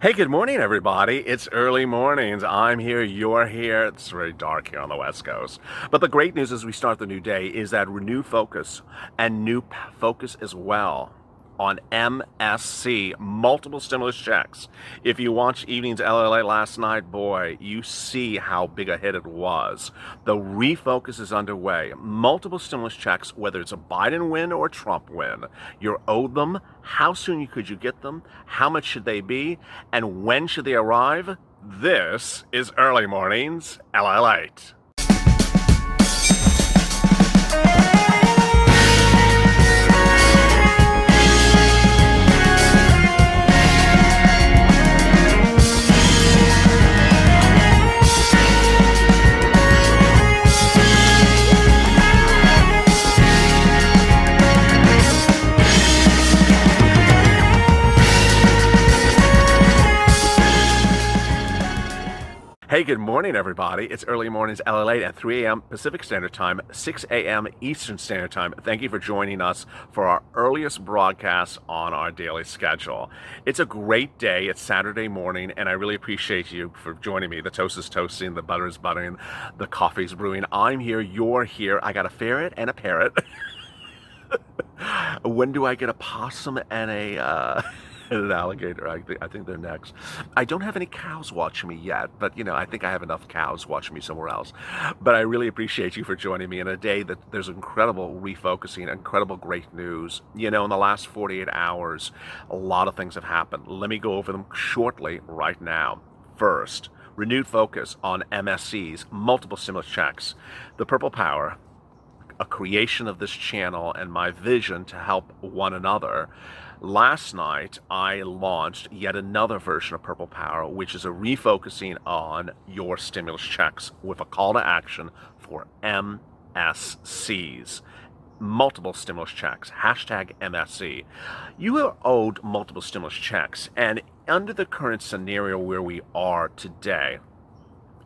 Hey, good morning, everybody. It's early mornings. I'm here, you're here. It's very dark here on the West Coast. But the great news as we start the new day is that renewed focus and new focus as well on MSC, multiple stimulus checks. If you watched evening's LALATE last night, boy, you see how big a hit it was. The refocus is underway. Multiple stimulus checks, whether it's a Biden win or a Trump win, you're owed them. How soon could you get them? How much should they be? And when should they arrive? This is Early Mornings LALATE. Hey, good morning, everybody. It's Early Mornings LALATE at 3 a.m. Pacific Standard Time, 6 a.m. Eastern Standard Time. Thank you for joining us for our earliest broadcast on our daily schedule. It's a great day. It's Saturday morning, and I really appreciate you for joining me. The toast is toasting, the butter is buttering, the coffee's brewing. I'm here, you're here. I got a ferret and a parrot. When do I get a possum and an alligator? I think they're next. I don't have any cows watching me yet, but I think I have enough cows watching me somewhere else. But I really appreciate you for joining me in a day that there's incredible refocusing, incredible great news. In the last 48 hours, a lot of things have happened. Let me go over them shortly right now. First, renewed focus on MSCs, multiple stimulus checks, the Purple Power, a creation of this channel and my vision to help one another. Last night, I launched yet another version of Purple Power, which is a refocusing on your stimulus checks with a call to action for MSCs. Multiple stimulus checks, hashtag MSC. You are owed multiple stimulus checks, and under the current scenario where we are today,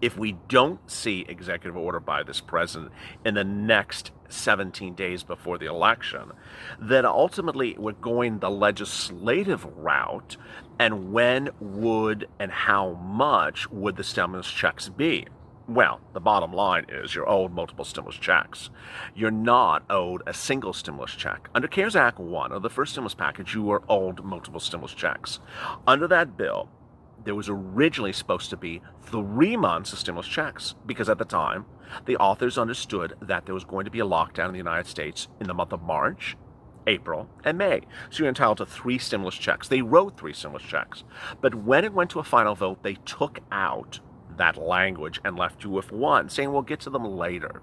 if we don't see executive order by this president in the next 17 days before the election, then ultimately we're going the legislative route. And when would and how much would the stimulus checks be? Well, the bottom line is you're owed multiple stimulus checks. You're not owed a single stimulus check. Under CARES Act 1, or the first stimulus package, you were owed multiple stimulus checks. Under that bill, there was originally supposed to be 3 months of stimulus checks because at the time, the authors understood that there was going to be a lockdown in the United States in the month of March, April, and May. So you're entitled to 3 stimulus checks. They wrote 3 stimulus checks. But when it went to a final vote, they took out that language and left you with 1, saying we'll get to them later.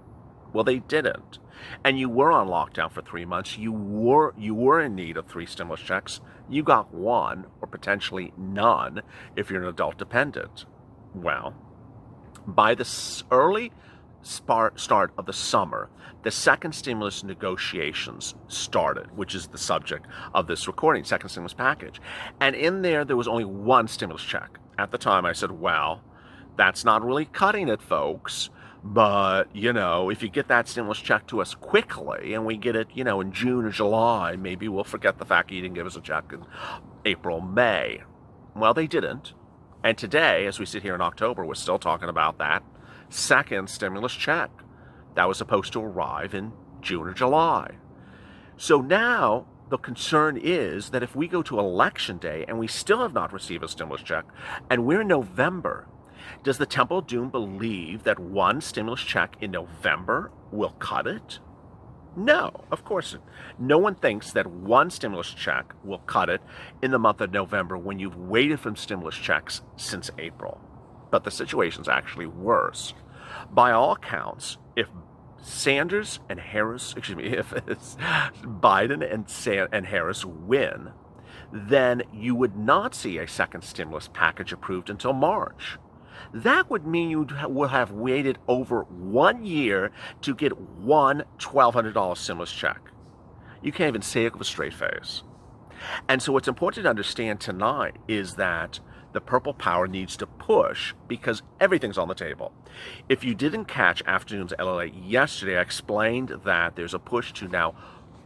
Well, they didn't. And you were on lockdown for 3 months. You were in need of 3 stimulus checks. You got 1 or potentially none if you're an adult dependent. Well, by the early start of the summer, the second stimulus negotiations started, which is the subject of this recording, second stimulus package. And in there was only 1 stimulus check. At the time, I said, well, that's not really cutting it, folks. But, if you get that stimulus check to us quickly and we get it, in June or July, maybe we'll forget the fact you didn't give us a check in April, May. Well, they didn't. And today, as we sit here in October, we're still talking about that second stimulus check that was supposed to arrive in June or July. So now the concern is that if we go to Election Day and we still have not received a stimulus check and we're in November, does the Temple of Doom believe that 1 stimulus check in November will cut it? No, of course not. No one thinks that 1 stimulus check will cut it in the month of November when you've waited for stimulus checks since April. But the situation's actually worse. By all accounts, if Sanders and Harris, if Biden and Harris win, then you would not see a second stimulus package approved until March. That would mean you would have waited over 1 year to get 1 $1,200 stimulus check. You can't even say it with a straight face. And so what's important to understand tonight is that the Purple Power needs to push because everything's on the table. If you didn't catch afternoon's LALATE yesterday, I explained that there's a push to now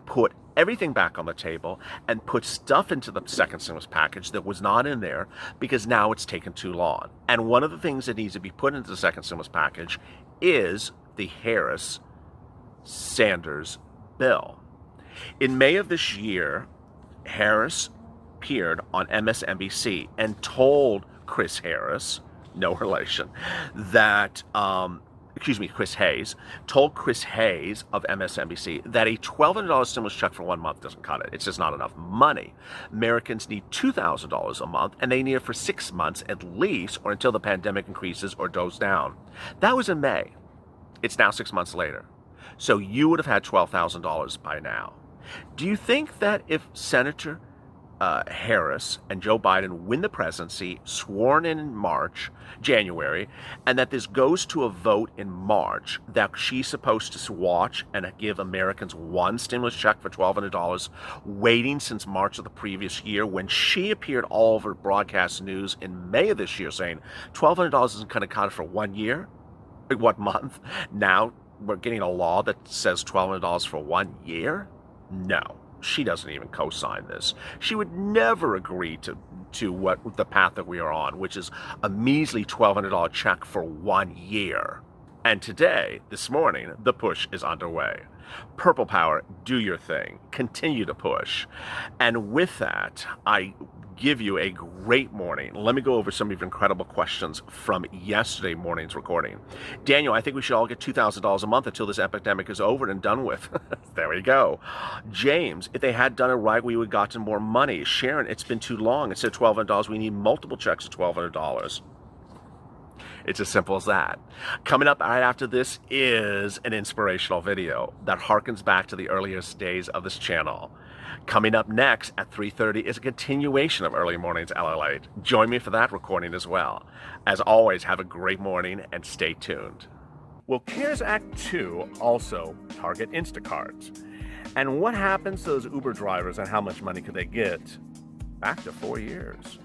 put everything back on the table and put stuff into the second stimulus package that was not in there because now it's taken too long. And one of the things that needs to be put into the second stimulus package is the Harris-Sanders bill. In May of this year, Harris appeared on MSNBC and told Chris Harris, no relation, that, Chris Hayes, told Chris Hayes of MSNBC that a $1,200 stimulus check for 1 month doesn't cut it. It's just not enough money. Americans need $2,000 a month, and they need it for 6 months at least, or until the pandemic increases or goes down. That was in May. It's now 6 months later. So you would have had $12,000 by now. Do you think that if Senator Harris and Joe Biden win the presidency, sworn in January, and that this goes to a vote in March, that she's supposed to watch and give Americans one stimulus check for $1,200, waiting since March of the previous year when she appeared all over broadcast news in May of this year saying $1,200 isn't going to cut it for 1 year, 1 month. Now we're getting a law that says $1,200 for 1 year? No. She doesn't even co-sign this. She would never agree to what the path that we are on, which is a measly $1,200 check for 1 year. And today, this morning, the push is underway. Purple Power, do your thing. Continue to push. And with that, I give you a great morning. Let me go over some of your incredible questions from yesterday morning's recording. Daniel, I think we should all get $2,000 a month until this epidemic is over and done with. There we go. James, if they had done it right, we would have gotten more money. Sharon, it's been too long. Instead of $1,200, we need multiple checks of $1,200. It's as simple as that. Coming up right after this is an inspirational video that harkens back to the earliest days of this channel. Coming up next at 3:30 is a continuation of Early Mornings LALATE. Join me for that recording as well. As always, have a great morning and stay tuned. Well, CARES Act 2 also target Instacart. And what happens to those Uber drivers and how much money could they get? Back to 4 years.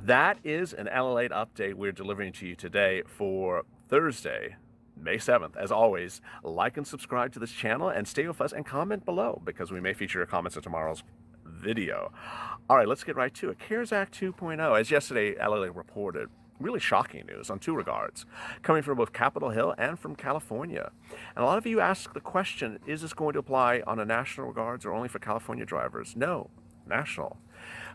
That is an LALATE update we're delivering to you today for Thursday, May 7th. As always, like and subscribe to this channel and stay with us and comment below because we may feature your comments in tomorrow's video. All right, let's get right to it. CARES Act 2.0, as yesterday LALATE reported, really shocking news on two regards, coming from both Capitol Hill and from California. And a lot of you ask the question, is this going to apply on a national regards or only for California drivers? No, national.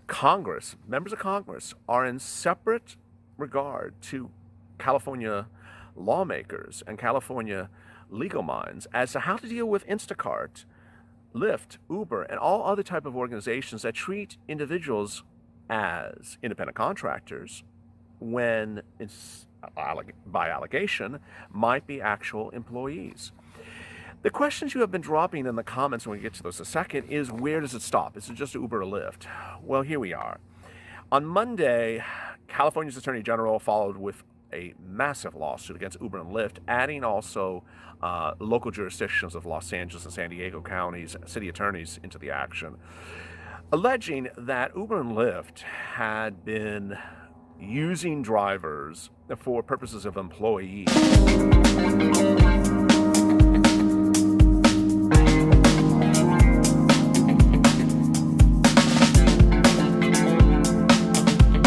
Congress, members of Congress, are in separate regard to California lawmakers and California legal minds as to how to deal with Instacart, Lyft, Uber, and all other type of organizations that treat individuals as independent contractors when it's, by allegation, might be actual employees. The questions you have been dropping in the comments when we get to those in a second is, where does it stop? Is it just Uber or Lyft? Well, here we are. On Monday, California's Attorney General followed with a massive lawsuit against Uber and Lyft, adding also local jurisdictions of Los Angeles and San Diego counties, city attorneys into the action, alleging that Uber and Lyft had been using drivers for purposes of employees.